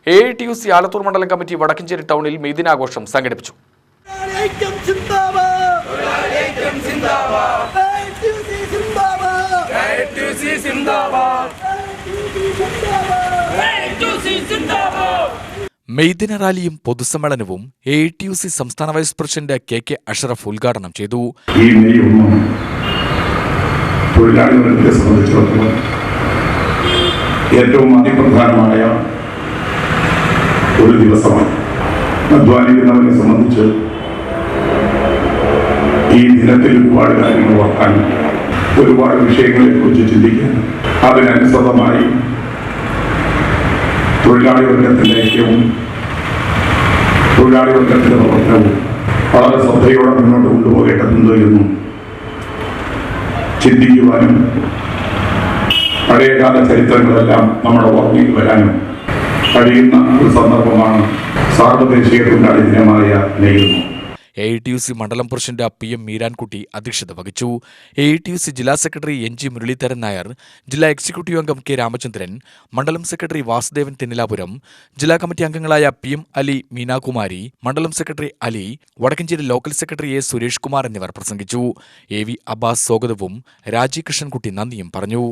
AITUC Alathur മണ്ഡലം committee Vadakkanchery ടൗണിൽ മെയ്ദിനാഘോഷം സംഘടിപ്പിച്ചു. മെയ്ദിന റാലിയും പൊതുസമ്മേളനവും AITUC സംസ്ഥാന വൈസ് പ്രസിഡന്റ് KK അഷ്റഫ് ഉദ്ഘാടനം ചെയ്തു. ഈ മെയ് 1 തൊഴിലാളികളെ സംബന്ധിച്ചിടത്തോളം ഏറ്റവും അതിപ്രധാനമായ ഒരു ദിവസമാണ്. അധ്വാനിക്കുന്നവരെ സംബന്ധിച്ച് ഈ ദിനത്തിൽ ഒരുപാട് കാര്യങ്ങൾ ഓർക്കാൻ, ഒരുപാട് വിഷയങ്ങളെക്കുറിച്ച് ചിന്തിക്കാൻ, അതിനനുസൃതമായി തൊഴിലാളി വർഗത്തിൻ്റെ ഐക്യവും തൊഴിലാളി വർഗത്തിൻ്റെ പ്രവർത്തനവും വളരെ ശ്രദ്ധയോടെ മുന്നോട്ട് കൊണ്ടുപോകേണ്ടതുണ്ട് എന്നും ചിന്തിക്കുവാനും പഴയകാല ചരിത്രങ്ങളെല്ലാം നമ്മുടെ ഓർമ്മയിൽ വരാനും കഴിയുന്ന ഒരു സന്ദർഭമാണ് സാർവദേശീയ തൊഴിലാളി ദിനമായ മെയ് 1. AITUC മണ്ഡലം പ്രസിഡന്റ് PM മീരാൻകുട്ടി അധ്യക്ഷത വഹിച്ചു. AITUC ജില്ലാ സെക്രട്ടറി NG മുരളീധരൻ നായർ, ജില്ലാ എക്സിക്യൂട്ടീവ് അംഗം K രാമചന്ദ്രൻ, മണ്ഡലം സെക്രട്ടറി വാസുദേവൻ തെന്നിലാപുരം, ജില്ലാ കമ്മിറ്റി അംഗങ്ങളായ PM അലി, മീനാകുമാരി, മണ്ഡലം secretary Ali, Vadakkanchery local secretary A Suresh Kumar എന്നിവർ പ്രസംഗിച്ചു. AV അബ്ബാസ് സ്വാഗതവും രാജി കൃഷ്ണൻകുട്ടി നന്ദിയും പറഞ്ഞു.